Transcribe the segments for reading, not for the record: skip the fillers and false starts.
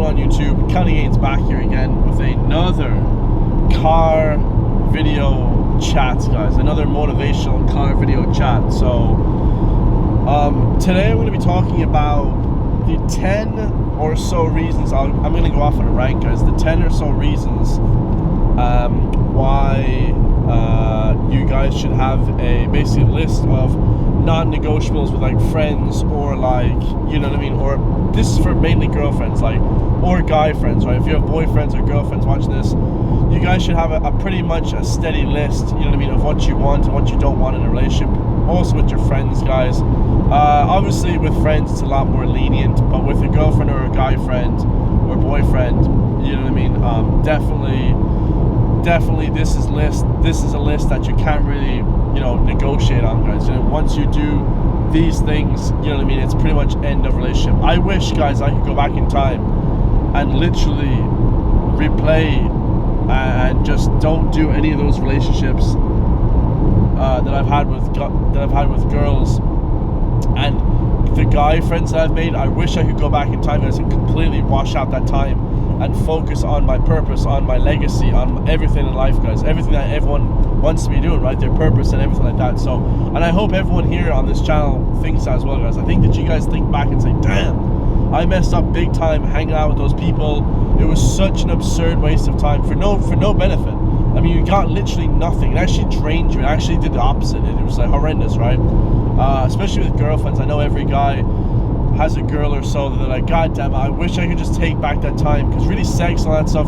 on YouTube. County Gains back here again with another car video chat, guys. Another motivational car video chat. So today I'm going to be talking about the 10 or so reasons. I'm going to go off on a rank, guys. The 10 or so reasons why you guys should have a basic list of non-negotiables with like friends, or like, you know what I mean, or this is for mainly girlfriends, like, or guy friends, right? If you have boyfriends or girlfriends watching this, you guys should have a pretty much a steady list, you know what I mean, of what you want and what you don't want in a relationship. Also with your friends, guys. Obviously with friends it's a lot more lenient, but with a girlfriend or a guy friend or boyfriend, you know what I mean, definitely this is a list that you can't really, you know, negotiate on, guys. And once you do these things, you know what I mean, it's pretty much end of relationship. I wish, guys, I could go back in time and literally replay and just don't do any of those relationships that I've had with girls and the guy friends that I've made. I wish I could go back in time, guys, and completely wash out that time and focus on my purpose, on my legacy, on everything in life, guys. Everything that everyone wants to be doing, right? Their purpose and everything like that. So, and I hope everyone here on this channel thinks that as well, guys. I think that you guys think back and say, damn, I messed up big time hanging out with those people. It was such an absurd waste of time for no benefit. I mean, you got literally nothing. It actually drained you. It actually did the opposite. It was like horrendous, right? Especially with girlfriends. I know every guy has a girl or so that they're like, God damn it, I wish I could just take back that time, because really sex and all that stuff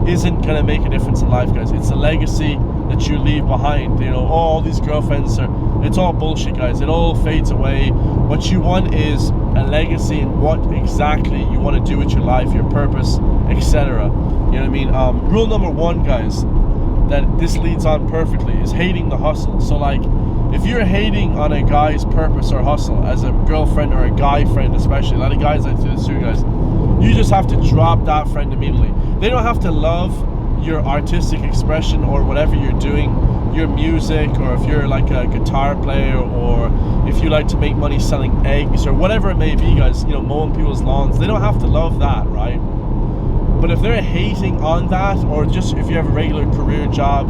isn't going to make a difference in life, guys. It's a legacy that you leave behind. You know, all these girlfriends it's all bullshit, guys. It all fades away. What you want is a legacy and what exactly you want to do with your life, your purpose, etc. You know what I mean? Rule number 1, guys, that this leads on perfectly is hating the hustle. So like, if you're hating on a guy's purpose or hustle as a girlfriend or a guy friend, especially, a lot of guys like to do this too, guys, you just have to drop that friend immediately. They don't have to love your artistic expression or whatever you're doing, your music, or if you're like a guitar player, or if you like to make money selling eggs or whatever it may be, guys, you know, mowing people's lawns. They don't have to love that, right? But if they're hating on that, or just if you have a regular career job,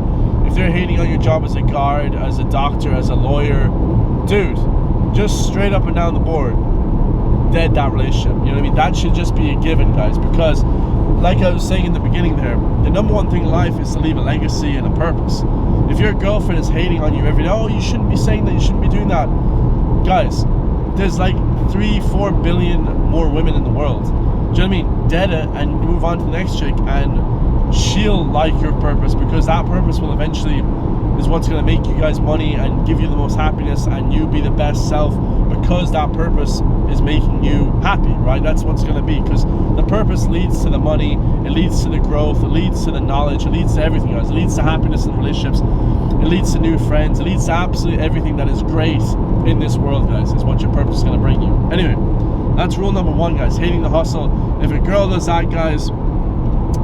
if they're hating on your job as a guard, as a doctor, as a lawyer, dude, just straight up and down the board, dead that relationship. You know what I mean? That should just be a given, guys, because like I was saying in the beginning there, the number one thing in life is to leave a legacy and a purpose. If your girlfriend is hating on you every day, oh, you shouldn't be saying that, you shouldn't be doing that. Guys, there's like 3-4 billion more women in the world. Do you know what I mean? Dead it and move on to the next chick, and she'll like your purpose, because that purpose will eventually is what's going to make you guys money and give you the most happiness, and you be the best self, because that purpose is making you happy, right? That's what's going to be, because the purpose leads to the money, it leads to the growth, it leads to the knowledge, it leads to everything, guys. It leads to happiness in relationships, it leads to new friends, it leads to absolutely everything that is great in this world, guys, is what your purpose is going to bring you. Anyway, that's rule number 1, guys, hating the hustle. If a girl does that, guys,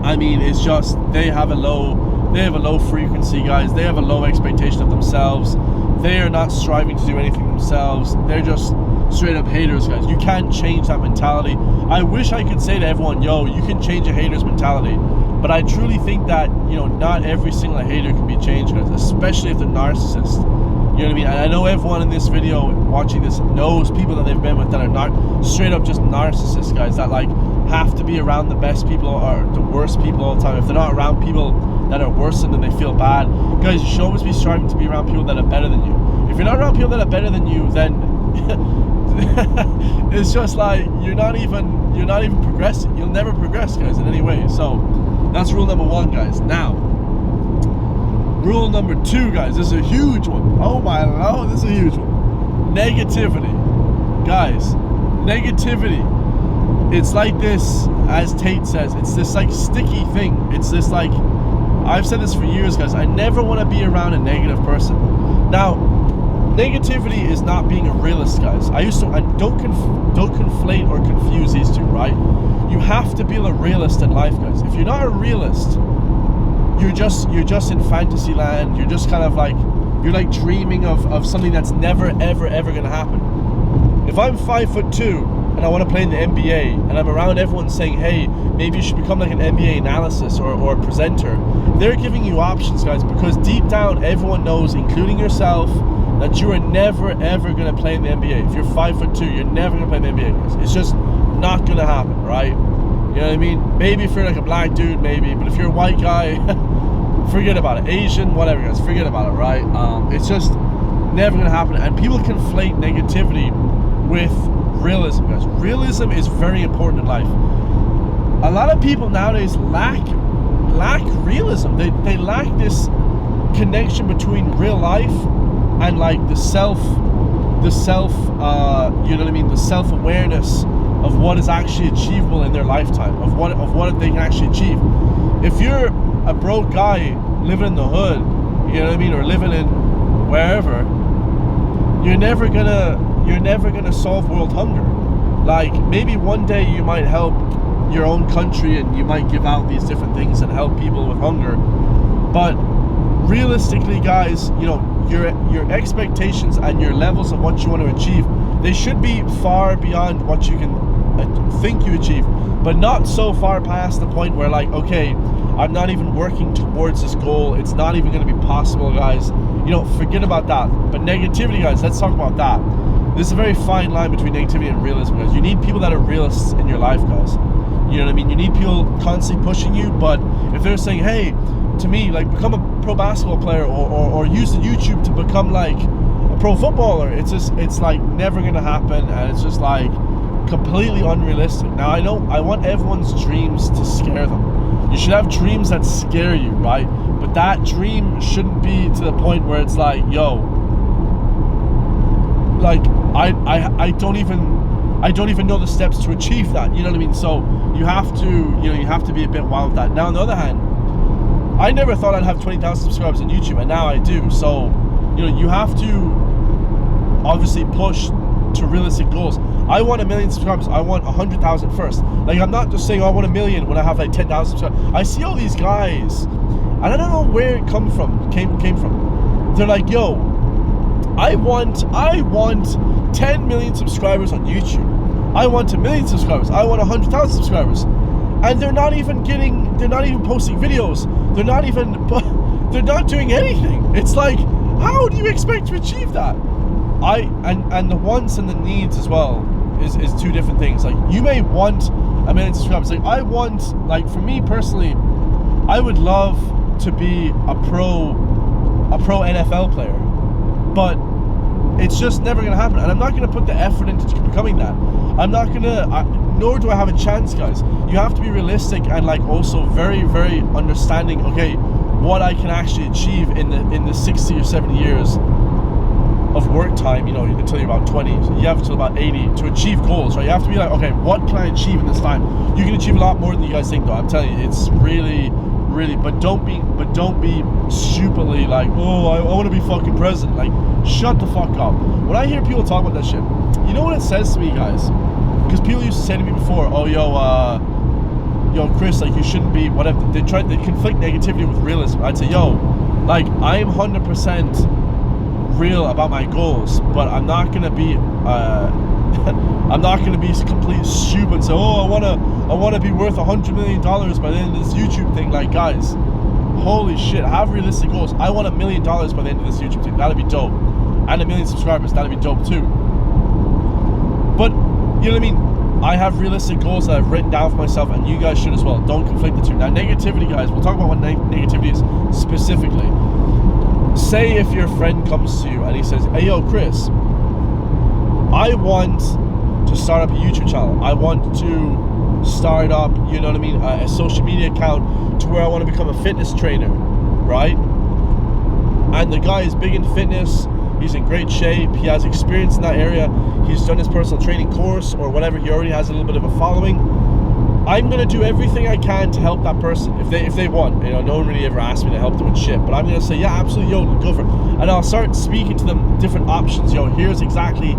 I mean, it's just, they have a low frequency, guys. They have a low expectation of themselves. They are not striving to do anything themselves. They're just straight up haters, guys. You can't change that mentality. I wish I could say to everyone, yo, you can change a hater's mentality, but I truly think that, you know, not every single hater can be changed, guys, especially if they're narcissists. You know what I mean? And I know everyone in this video watching this knows people that they've been with that are not straight up just narcissists, guys, that like have to be around the best people or the worst people all the time. If they're not around people that are worse than them, they feel bad. Guys, you should always be striving to be around people that are better than you. If you're not around people that are better than you, then it's just like you're not even progressing. You'll never progress, guys, in any way. So that's rule number 1, guys. Now, rule number 2, guys, this is a huge one. Oh my lord, this is a huge one. Negativity. Guys, negativity. It's like this, as Tate says, it's this like sticky thing. It's this like, I've said this for years, guys, I never want to be around a negative person. Now, negativity is not being a realist, guys. Don't conflate or confuse these two, right? You have to be a realist in life, guys. If you're not a realist, you're just in fantasy land. You're just kind of like, you're like dreaming of something that's never ever gonna happen. If I'm 5'2", and I want to play in the NBA, and I'm around everyone saying, hey, maybe you should become like an NBA analyst or a presenter. They're giving you options, guys, because deep down everyone knows, including yourself, that you are never ever going to play in the NBA. If you're 5'2", you're never going to play in the NBA, guys. It's just not going to happen, right? You know what I mean? Maybe if you're like a black dude, maybe, but if you're a white guy, forget about it. Asian, whatever, guys, forget about it, right? It's just never going to happen. And people conflate negativity with realism, guys. Realism is very important in life. A lot of people nowadays lack realism. They lack this connection between real life and like the self you know what I mean, the self-awareness of what is actually achievable in their lifetime, of what they can actually achieve. If you're a broke guy living in the hood, you know what I mean, or living in wherever, you're never gonna solve world hunger. Like, maybe one day you might help your own country and you might give out these different things and help people with hunger, but realistically, guys, you know, your expectations and your levels of what you want to achieve, they should be far beyond what you can think you achieve, but not so far past the point where, like, okay, I'm not even working towards this goal, it's not even going to be possible, guys. You know, forget about that. But negativity, guys, let's talk about that. There's a very fine line between negativity and realism, guys. You need people that are realists in your life, guys. You know what I mean? You need people constantly pushing you, but if they're saying, hey, to me, like, become a pro basketball player or use the YouTube to become like a pro footballer, it's like never gonna happen, and it's just like completely unrealistic. Now, I know I want everyone's dreams to scare them. You should have dreams that scare you, right? But that dream shouldn't be to the point where it's like, yo, like I don't even know the steps to achieve that. You know what I mean? So you have to be a bit wild with that. Now, on the other hand, I never thought I'd have 20,000 subscribers on YouTube, and now I do. So, you know, you have to obviously push to realistic goals. I want 1 million subscribers. I want 100,000 first. Like, I'm not just saying I want 1 million when I have like 10,000 subscribers. I see all these guys, and I don't know where it came from. They're like, yo, I want 10 million subscribers on YouTube. I want 1 million subscribers. I want 100,000 subscribers. And they're not even posting videos. They're not doing anything. It's like, how do you expect to achieve that? And the wants and the needs as well is two different things. Like, you may want 1 million subscribers. Like, I want, like, for me personally, I would love to be a pro NFL player, but it's just never gonna happen, and I'm not gonna put the effort into becoming that. Nor do I have a chance, guys. You have to be realistic and, like, also very, very understanding, okay, what I can actually achieve in the 60 or 70 years of work time, you know, until you're about 20. So you have until about 80 to achieve goals, right? You have to be like, okay, what can I achieve in this time? You can achieve a lot more than you guys think, though. I'm telling you, it's really, really, but don't be stupidly like, oh, I want to be fucking president. Like, shut the fuck up. When I hear people talk about that shit, you know what it says to me, guys? Because people used to say to me before, oh, yo, Chris, like, you shouldn't be, whatever. They conflict negativity with realism. I'd say, yo, like, I am 100% real about my goals, but I'm not gonna be I'm not gonna be complete stupid and say, oh, I wanna be worth $100 million by the end of this YouTube thing. Like, guys, holy shit, have realistic goals. I want $1 million by the end of this YouTube thing. That'd be dope. And 1 million subscribers, that'd be dope too. But, you know what I mean? I have realistic goals that I've written down for myself, and you guys should as well. Don't conflict the two. Now, negativity, guys, we'll talk about what negativity is specifically. Say if your friend comes to you and he says, hey, yo, Chris, I want to start up a YouTube channel. I want to start up, you know what I mean, a social media account to where I want to become a fitness trainer, right? And the guy is big in fitness. He's in great shape. He has experience in that area. He's done his personal training course or whatever. He already has a little bit of a following. I'm gonna do everything I can to help that person if they want. You know, no one really ever asked me to help them with shit, but I'm gonna say, yeah, absolutely, yo, go for it. And I'll start speaking to them different options. Yo, here's exactly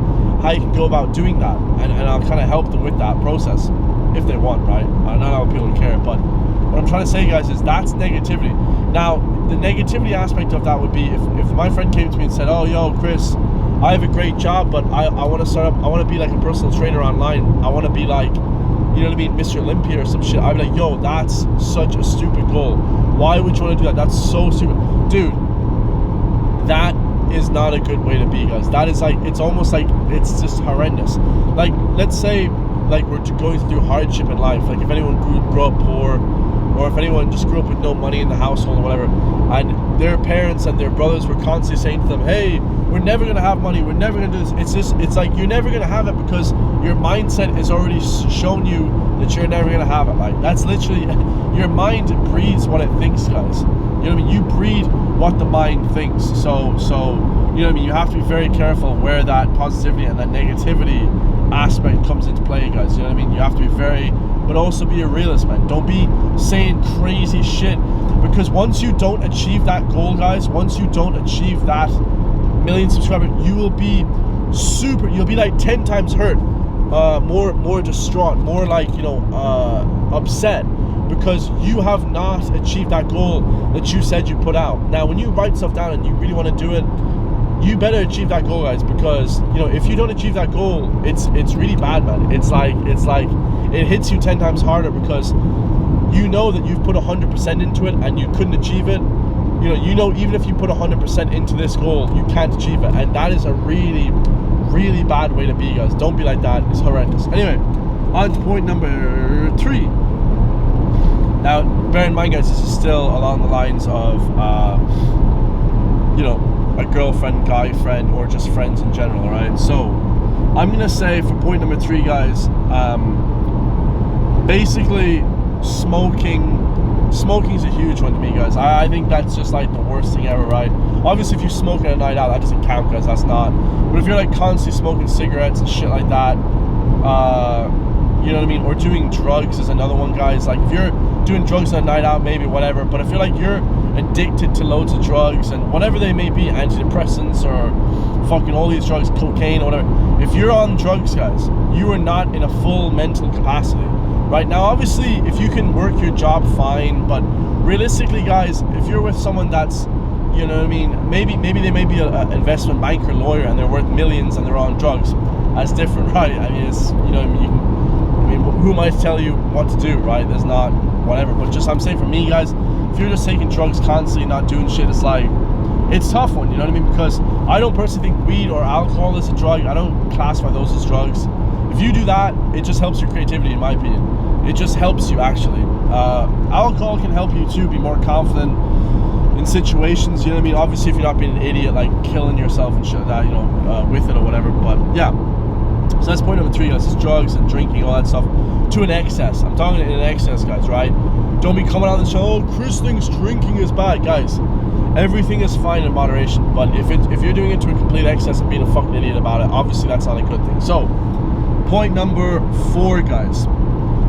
how you can go about doing that, and I'll kind of help them with that process if they want, right? Not all people care, but what I'm trying to say, guys, is that's negativity. Now, the negativity aspect of that would be if my friend came to me and said, oh, yo, Chris, I have a great job, but I want to start up, I want to be like a personal trainer online. I want to be like, you know what I mean, Mr. Olympia or some shit. I'd be like, yo, that's such a stupid goal. Why would you want to do that? That's so stupid. Dude, that is not a good way to be, guys. That is like, it's almost like, it's just horrendous. Like, let's say, like, we're going through hardship in life. Like, if anyone grew up poor, or if anyone just grew up with no money in the household or whatever, and their parents and their brothers were constantly saying to them, hey, we're never going to have money, we're never going to do this. It's like, you're never going to have it because your mindset has already shown you that you're never going to have it. Like, that's literally, your mind breeds what it thinks, guys. You know what I mean? You breed what the mind thinks. So you know what I mean? You have to be very careful where that positivity and that negativity aspect comes into play, guys. You know what I mean? You have to be very, but also be a realist, man. Don't be saying crazy shit, because once you don't achieve that goal, guys, once you don't achieve that million subscribers, you will be you'll be like 10 times hurt, more distraught, more like, you know, upset, because you have not achieved that goal that you said you put out. Now, when you write stuff down and you really want to do it, you better achieve that goal, guys, because, you know, if you don't achieve that goal, it's really bad, man. It's like it hits you 10 times harder, because you know that you've put 100% into it and you couldn't achieve it. You know, even if you put 100% into this goal, you can't achieve it, and that is a really, really bad way to be, guys. Don't be like that. It's horrendous. Anyway, on to point number 3. Now, bear in mind, guys, this is still along the lines of, you know, a girlfriend, guy friend, or just friends in general, right? So, I'm gonna say for point number 3, guys, basically, smoking's a huge one to me, guys. I think that's just like the worst thing ever, right? Obviously, if you smoke at a night out, that doesn't count, guys. That's not. But if you're like constantly smoking cigarettes and shit like that, you know what I mean? Or doing drugs is another one, guys. Like, if you're doing drugs on a night out, maybe, whatever. But if you're like, you're addicted to loads of drugs and whatever they may be, antidepressants or fucking all these drugs, cocaine or whatever, if you're on drugs, guys, you are not in a full mental capacity. Right now, obviously, if you can work your job, fine. But realistically, guys, if you're with someone that's, you know what I mean, maybe they may be an investment banker, lawyer, and they're worth millions and they're on drugs, that's different, right? I mean, it's, you know what I mean, who am I to tell you what to do, right? There's not, whatever. But just, I'm saying for me, guys, if you're just taking drugs constantly, not doing shit, it's like, it's a tough one, you know what I mean? Because I don't personally think weed or alcohol is a drug. I don't classify those as drugs. If you do that, it just helps your creativity, in my opinion. It just helps you, actually. Alcohol can help you too be more confident in situations, you know what I mean? Obviously, if you're not being an idiot, like killing yourself and shit like that, you know, with it or whatever. But yeah, so that's point number 3, guys, is drugs and drinking, all that stuff, to an excess. I'm talking in an excess, guys, right? Don't be coming on the show, oh, Chris thinks drinking is bad. Guys, everything is fine in moderation, but if you're doing it to a complete excess and being a fucking idiot about it, obviously that's not a good thing. So, point number 4, guys.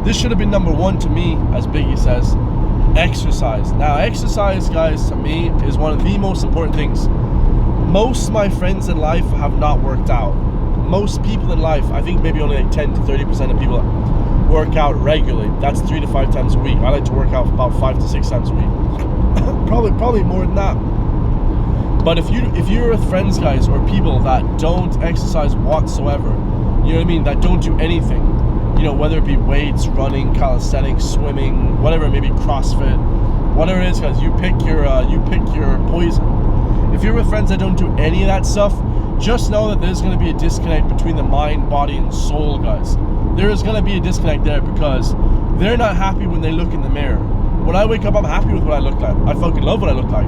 This should have been number 1 to me, as Biggie says. Exercise. Now, exercise, guys, to me is one of the most important things. Most of my friends in life have not worked out. Most people in life, I think maybe only like 10 to 30% of people work out regularly. That's 3 to 5 times a week. I like to work out about 5 to 6 times a week. probably more than that. But if you're with friends, guys, or people that don't exercise whatsoever, you know what I mean, that don't do anything, you know, whether it be weights, running, calisthenics, swimming, whatever it may be, CrossFit, whatever it is, guys, you pick your poison. If you're with friends that don't do any of that stuff, just know that there's going to be a disconnect between the mind, body, and soul, guys. There is going to be a disconnect there, because they're not happy when they look in the mirror. When I wake up, I'm happy with what I look like. I fucking love what I look like.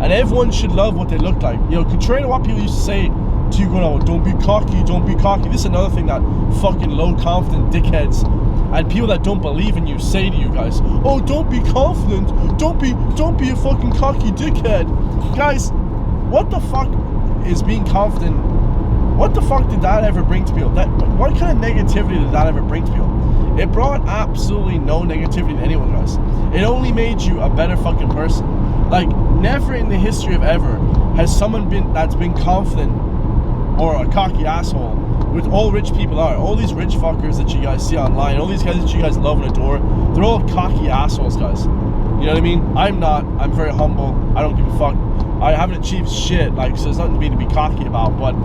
And everyone should love what they look like. You know, contrary to what people used to say to you, going, oh, don't be cocky, don't be cocky. This is another thing that fucking low confident dickheads and people that don't believe in you say to you, guys. Oh, don't be confident. Don't be a fucking cocky dickhead. Guys, what the fuck is being confident? What the fuck did that ever bring to people? What kind of negativity did that ever bring to people? It brought absolutely no negativity to anyone, guys. It only made you a better fucking person. Like, never in the history of ever has someone that's been confident or a cocky asshole, with all rich people are. All these rich fuckers that you guys see online, all these guys that you guys love and adore, they're all cocky assholes, guys. You know what I mean? I'm not. I'm very humble. I don't give a fuck. I haven't achieved shit, like, so there's nothing to be cocky about. But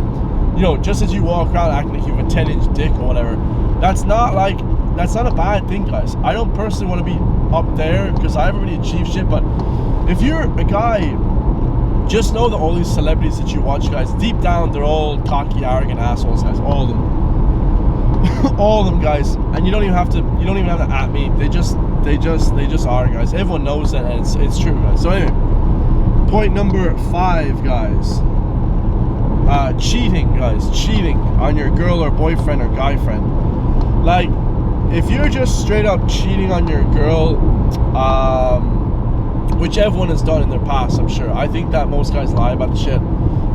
you know, just as you walk around acting like you have a 10-inch dick or whatever, that's not a bad thing, guys. I don't personally want to be up there because I haven't really achieved shit, but if you're a guy, just know that all these celebrities that you watch, guys, deep down, they're all cocky, arrogant assholes, guys. All of them. All of them, guys. And you don't even have to at me. They just are, guys. Everyone knows that, and it's true, guys. So anyway, point number 5, guys. Cheating, guys. Cheating on your girl or boyfriend or guy friend. Like, if you're just straight up cheating on your girl, which everyone has done in their past, I'm sure. I think that most guys lie about the shit.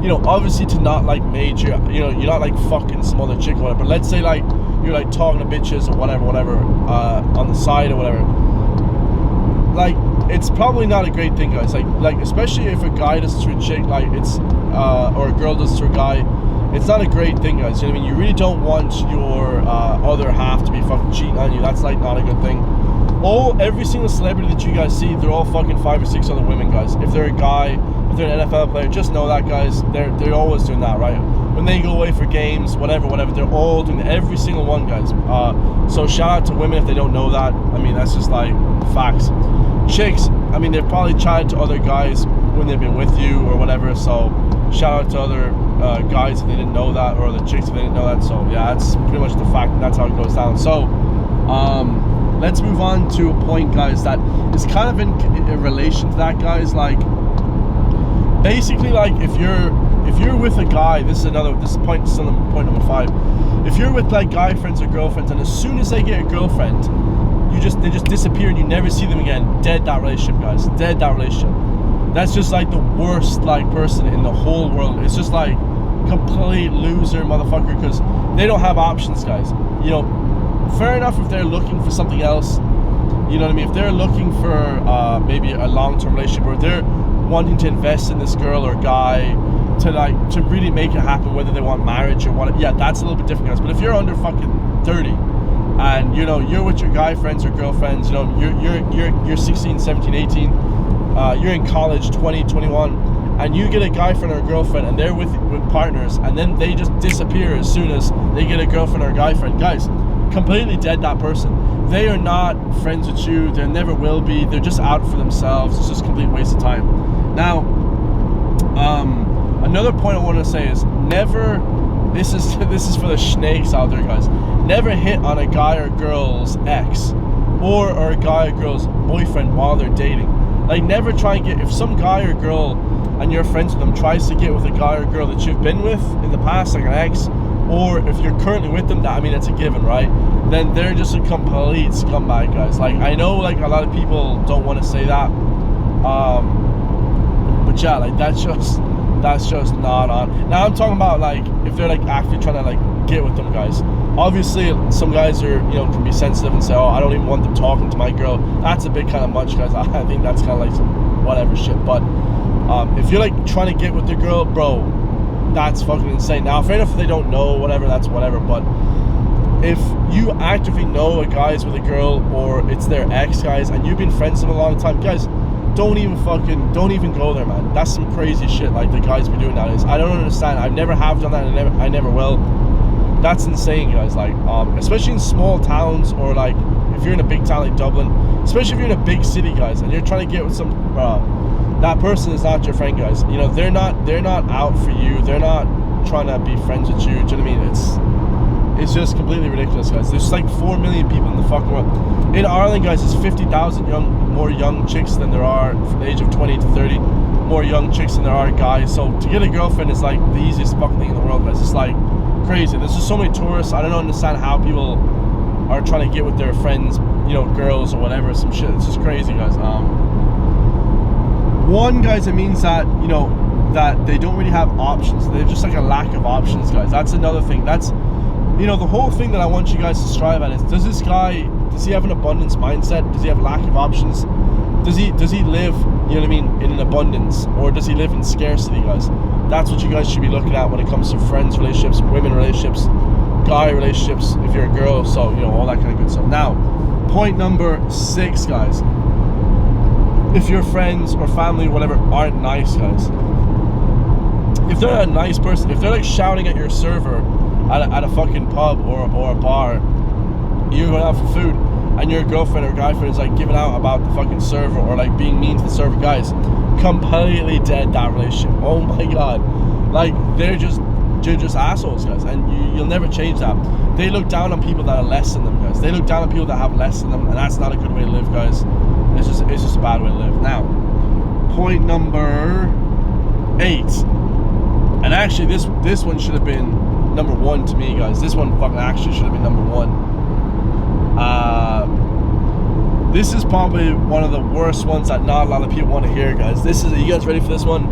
You know, obviously to not like major, you know, you're not like fucking some other chick or whatever, but let's say like you're like talking to bitches or whatever, on the side or whatever. Like, it's probably not a great thing, guys. Like especially if a guy does it to a chick, like it's, or a girl does it to a guy, it's not a great thing, guys. You know what I mean? You really don't want your other half to be fucking cheating on you. That's like not a good thing. Every single celebrity that you guys see, they're all fucking 5 or 6 other women, guys. If they're a guy, if they're an NFL player, just know that, guys, they're always doing that, right? When they go away for games, whatever, they're all doing that. Every single one, guys. So shout out to women if they don't know that. I mean, that's just like facts. Chicks, I mean, they've probably chatted to other guys when they've been with you or whatever. So shout out to other guys if they didn't know that, or other chicks if they didn't know that. So yeah, that's pretty much the fact. That's how it goes down. So let's move on to a point, guys, that is kind of in relation to that, guys. Like, basically, like if you're with a guy, this is point number 5. If you're with like guy friends or girlfriends, and as soon as they get a girlfriend, they just disappear and you never see them again. Dead that relationship, guys. Dead that relationship. That's just like the worst like person in the whole world. It's just like complete loser motherfucker, because they don't have options, guys. You know, fair enough if they're looking for something else. You know what I mean? If they're looking for maybe a long-term relationship, or they're wanting to invest in this girl or guy to really make it happen, whether they want marriage or what, yeah, that's a little bit different, guys. But if you're under fucking 30 and you know you're with your guy friends or girlfriends, you know you're 16, 17, 18, you're in college, 20, 21, and you get a guy friend or a girlfriend and they're with partners, and then they just disappear as soon as they get a girlfriend or a guy friend, guys, completely dead that person. They are not friends with you. They never will be. They're just out for themselves. It's just a complete waste of time. Now, another point I want to say is never, this is for the snakes out there, guys, never hit on a guy or girl's ex or a guy or girl's boyfriend while they're dating. Like, never try and get, if some guy or girl and you're friends with them tries to get with a guy or girl that you've been with in the past, like an ex, or if you're currently with them, that, I mean, it's a given, right? Then they're just a complete scumbag, guys. Like, I know, like, a lot of people don't want to say that, but yeah, like, that's just not on. Now I'm talking about, like, if they're like actually trying to like get with them, guys. Obviously some guys are, you know, can be sensitive and say, oh, I don't even want them talking to my girl. That's a bit kind of much, guys. I think that's kind of like some whatever shit. But if you're like trying to get with the girl, bro, that's fucking insane. Now, fair enough if they don't know, whatever, that's whatever. But if you actively know a guy's with a girl, or it's their ex, guys, and you've been friends with them a long time, guys, don't even go there, man. That's some crazy shit like the guys be doing nowadays. I don't understand. I never have done that, and I never will. That's insane, guys. Like, especially in small towns, or like if you're in a big town like Dublin, especially if you're in a big city, guys, and you're trying to get with some that person is not your friend, guys. You know, they're not out for you. They're not trying to be friends with you. Do you know what I mean? It's just completely ridiculous, guys. There's like 4 million people in the fucking world. In Ireland, guys, there's 50,000 more young chicks than there are from the age of 20 to 30. More young chicks than there are guys. So to get a girlfriend is like the easiest fucking thing in the world, guys. It's like crazy. There's just so many tourists. I don't understand how people are trying to get with their friends, you know, girls or whatever, some shit. It's just crazy, guys. One, guys, it means that, you know, that they don't really have options. They're just like a lack of options, guys. That's another thing. That's, you know, the whole thing that I want you guys to strive at is, does he have an abundance mindset? Does he have lack of options? Does he live, you know what I mean, in an abundance, or does he live in scarcity, guys? That's what you guys should be looking at when it comes to friends relationships, women relationships, guy relationships, if you're a girl, so, you know, all that kind of good stuff. Now, point number 6, guys. If your friends or family, whatever, aren't nice, guys, if they're a nice person, if they're like shouting at your server at a fucking pub or a bar, you're going out for food, and your girlfriend or guy friend is like giving out about the fucking server or like being mean to the server, guys, completely dead that relationship. Oh my god, like they're just assholes, guys, and you'll never change that. They look down on people that are less than them, guys. They look down on people that have less than them, and that's not a good way to live, guys. It's just a bad way to live. Now, point number 8, and actually this one should have been number 1 to me, guys. This one fucking actually should have been number 1. This is probably one of the worst ones that not a lot of people want to hear, guys. Are you guys ready for this one?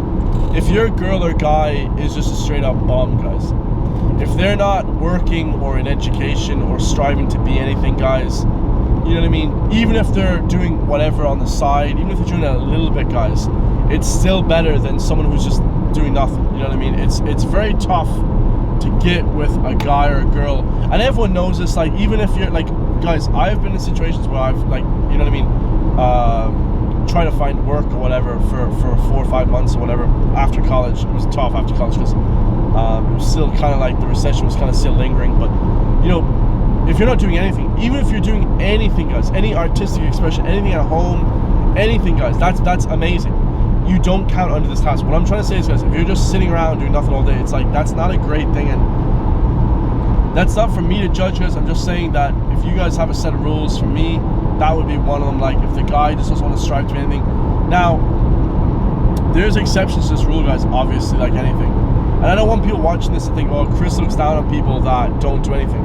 If your girl or guy is just a straight up bum, guys, if they're not working or in education or striving to be anything, guys, you know what I mean? Even if they're doing whatever on the side, even if they're doing it a little bit, guys, it's still better than someone who's just doing nothing. You know what I mean? It's very tough to get with a guy or a girl, and everyone knows this. Like, even if you're like, guys, I've been in situations where I've, like, you know what I mean, trying to find work or whatever for 4 or 5 months or whatever after college. It was tough after college because it was still kind of like the recession was kind of still lingering. But you know, if you're not doing anything, even if you're doing anything, guys, any artistic expression, anything at home, anything, guys, that's amazing. You don't count under this task. What I'm trying to say is, guys, if you're just sitting around doing nothing all day, it's like, that's not a great thing, and that's not for me to judge, guys. I'm just saying that if you guys have a set of rules, for me, that would be one of them. Like, if the guy just doesn't want to strive to be anything. Now, there's exceptions to this rule, guys, obviously, like anything. And I don't want people watching this to think, oh, Chris looks down on people that don't do anything.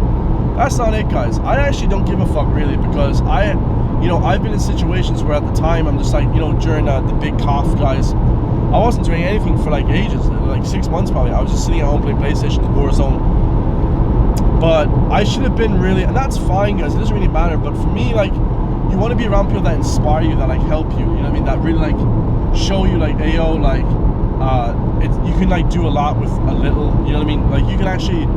That's not it, guys. I actually don't give a fuck, really, because I've been in situations where at the time I'm just like, during the big cough, guys, I wasn't doing anything for like ages, like 6 months probably. I was just sitting at home playing PlayStation, Warzone. But I should have been really, and that's fine, guys, it doesn't really matter. But for me, like, you want to be around people that inspire you, that like help you, you know what I mean, that really like show you like, hey, yo, like, you can like do a lot with a little, you know what I mean, like you can actually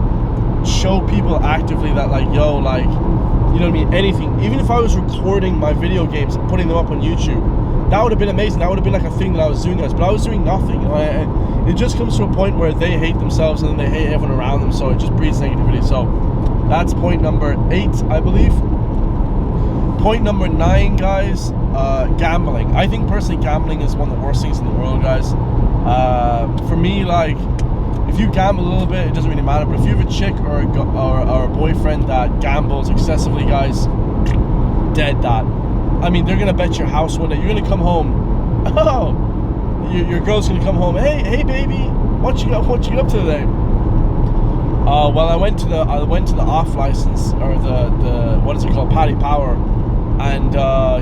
show people actively that like, yo, like, you know what I mean, anything. Even if I was recording my video games and putting them up on YouTube, that would have been amazing. That would have been like a thing that I was doing, guys. But I was doing nothing. It just comes to a point where they hate themselves and then they hate everyone around them. So it just breeds negativity. So that's point number 8, I believe. Point number 9, guys, gambling. I think personally gambling is one of the worst things in the world, guys. For me, like, if you gamble a little bit, it doesn't really matter. But if you have a chick or a boyfriend that gambles excessively, guys, dead that. I mean, they're gonna bet your house one day. You're gonna come home. Oh, your girl's gonna come home. Hey, baby, what you up to today? Well, I went to the off license, or the what is it called, Paddy Power, and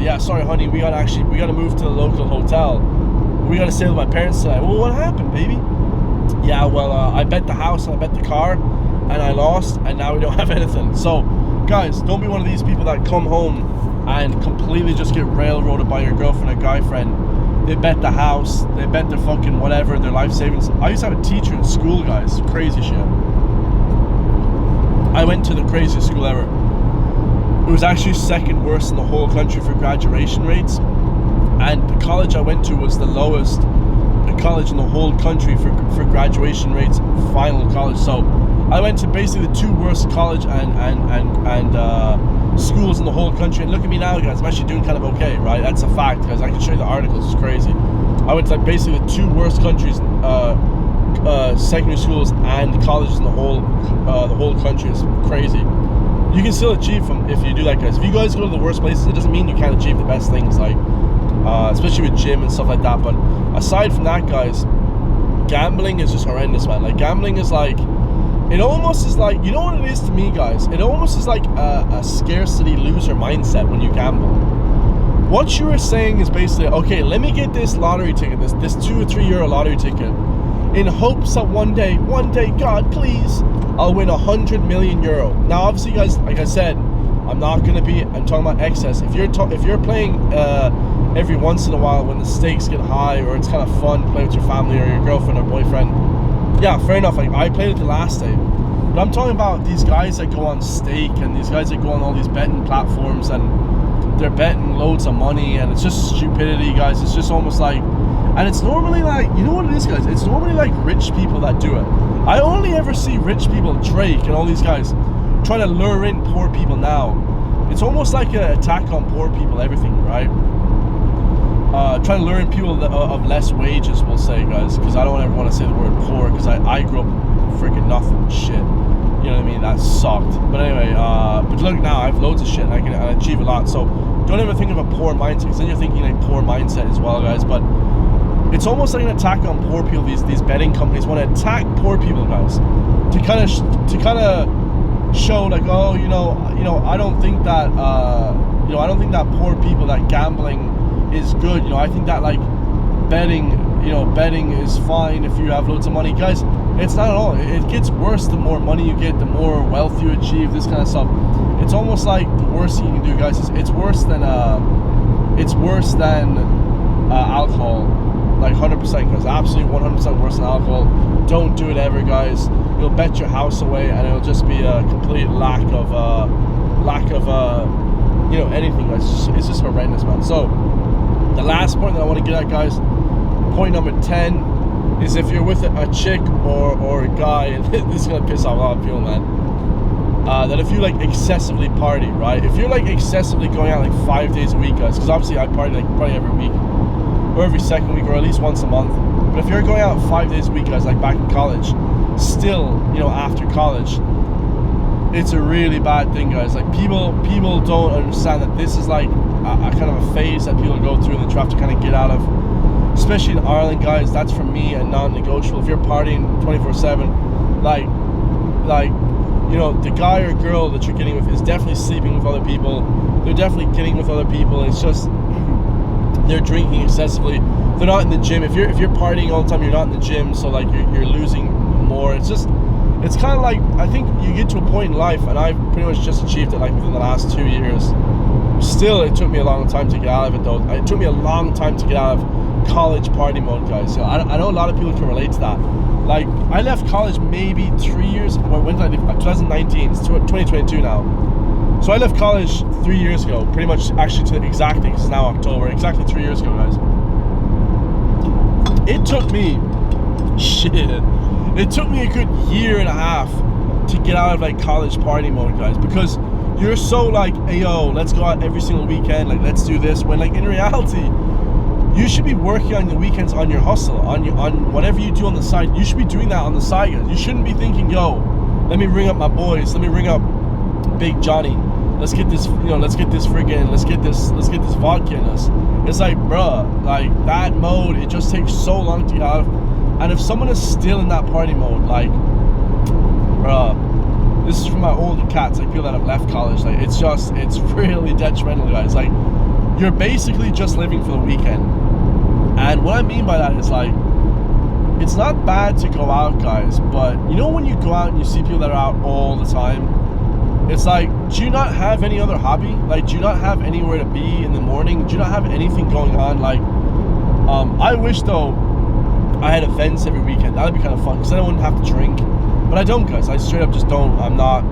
yeah, sorry, honey, we gotta move to the local hotel. We gotta stay with my parents tonight. Well, what happened, baby? Yeah, well, I bet the house and I bet the car, and I lost, and now we don't have anything. So, guys, don't be one of these people that come home and completely just get railroaded by your girlfriend or guy friend. They bet the house, they bet their fucking whatever, their life savings. I used to have a teacher in school, guys, crazy shit. I went to the craziest school ever. It was actually second worst in the whole country for graduation rates, and the college I went to was the lowest college in the whole country for graduation rates, final college. So I went to basically the 2 worst college and schools in the whole country, and look at me now, guys, I'm actually doing kind of okay, right? That's a fact, guys. I can show you the articles. It's crazy. I went to like basically the 2 worst countries, secondary schools and colleges in the whole country. Is crazy. You can still achieve them if you do that, guys. If you guys go to the worst places, it doesn't mean you can't achieve the best things, like especially with gym and stuff like that. But aside from that, guys, gambling is just horrendous, man. Like, gambling is like, it almost is like, you know what it is to me, guys? It almost is like a scarcity loser mindset when you gamble. What you are saying is basically, okay, let me get this lottery ticket, this 2 or 3 euro lottery ticket, in hopes that one day, God, please, I'll win 100 million euro. Now, obviously, guys, like I said, I'm talking about excess. If you're playing every once in a while when the stakes get high, or it's kind of fun playing with your family or your girlfriend or boyfriend, yeah, fair enough. Like, I played it the last day. But I'm talking about these guys that go on Stake and these guys that go on all these betting platforms, and they're betting loads of money, and it's just stupidity, guys. It's just almost like, and it's normally like, you know what it is, guys? It's normally like rich people that do it. I only ever see rich people, Drake and all these guys, trying to lure in poor people now. It's almost like an attack on poor people, everything, right? Trying to lure in people of less wages, we'll say, guys, because I don't ever want to say the word poor, because I grew up freaking nothing, shit. You know what I mean? That sucked. But anyway, but look now, I have loads of shit, and I achieve a lot. So don't ever think of a poor mindset, because then you're thinking like poor mindset as well, guys. But it's almost like an attack on poor people. These betting companies want to attack poor people, guys, to kind of show like, oh, you know, I don't think that I don't think that poor people, that gambling is good. You know, I think that like betting is fine if you have loads of money, guys. It's not at all. It gets worse the more money you get, the more wealth you achieve, this kind of stuff. It's almost like the worst thing you can do, guys. It's worse than alcohol, like 100%, guys. Absolutely 100% worse than alcohol. Don't do it ever, guys. You'll bet your house away, and it'll just be a complete lack of anything, guys. It's just horrendous, man. So the last point that I want to get at, guys, point number 10, is if you're with a chick or a guy, and this is gonna piss off a lot of people, man, that if you like excessively party, right? If you're like excessively going out like 5 days a week, guys, because obviously I party like probably every week or every second week or at least once a month. But if you're going out 5 days a week, guys, like back in college, still, after college, it's a really bad thing, guys. Like people don't understand that this is like a kind of a phase that people go through and they have to kind of get out of. Especially in Ireland, guys, that's for me a non-negotiable. If you're partying 24/7, like the guy or girl that you're getting with is definitely sleeping with other people. They're definitely getting with other people. It's just they're drinking excessively. They're not in the gym. If you're partying all the time, you're not in the gym, so like you're losing more. It's kind of like, I think you get to a point in life, and I've pretty much just achieved it like within the last 2 years. Still, it took me a long time to get out of it, though. It took me a long time to get out of college party mode, guys. So I know a lot of people can relate to that. Like, I left college maybe 3 years. When did I leave? 2019. It's 2022 now. So I left college 3 years ago, pretty much, actually, to exactly, because it's now October, exactly 3 years ago, guys. It took me a good year and a half to get out of like college party mode, guys, because you're so like, hey yo, let's go out every single weekend, like let's do this, when like in reality you should be working on the weekends on your hustle, on whatever you do on the side. You should be doing that on the side, guys. You shouldn't be thinking, yo, let me ring up my boys, let me ring up Big Johnny, let's get this vodka in us. It's like, bruh, like that mode, it just takes so long to get out of. And if someone is still in that party mode, like, bruh, this is for my older cats, like people that have left college, like it's really detrimental, guys. Like, you're basically just living for the weekend. And what I mean by that is like, it's not bad to go out, guys, but you know when you go out and you see people that are out all the time, it's like, do you not have any other hobby? Like, do you not have anywhere to be in the morning? Do you not have anything going on? Like, I wish though I had events every weekend. That would be kind of fun, because then I wouldn't have to drink. But I don't, guys. I straight up just don't. I'm not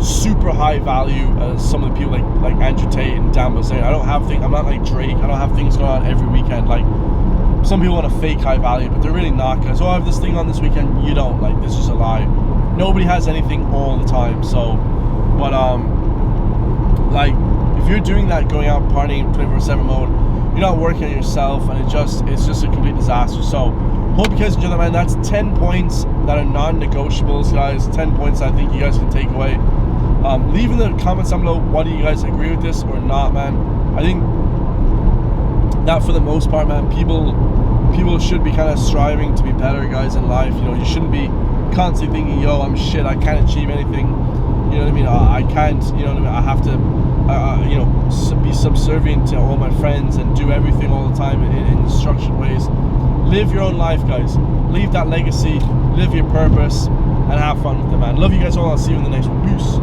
super high value as some of the people like Andrew Tate and Dan Bilzerian. I don't have things. I'm not like Drake. I don't have things going on every weekend. Like, some people want to fake high value, but they're really not, guys. Oh, I have this thing on this weekend. You don't. Like, this is just a lie. Nobody has anything all the time. So, but like, if you're doing that, going out partying 24/7 mode, you're not working on yourself, and it's just a complete disaster. So hope you guys enjoy that, man. That's 10 points that are non-negotiables, guys. 10 points I think you guys can take away. Leave in the comments down below, what do you guys agree with this or not, man? I think that for the most part, man, people should be kind of striving to be better, guys, in life. You shouldn't be constantly thinking, yo, I'm shit, I can't achieve anything. You know what I mean? I can't, you know what I mean? I have to be subservient to all my friends and do everything all the time in structured ways. Live your own life, guys. Leave that legacy, live your purpose, and have fun with it, man. Love you guys all. I'll see you in the next one. Peace.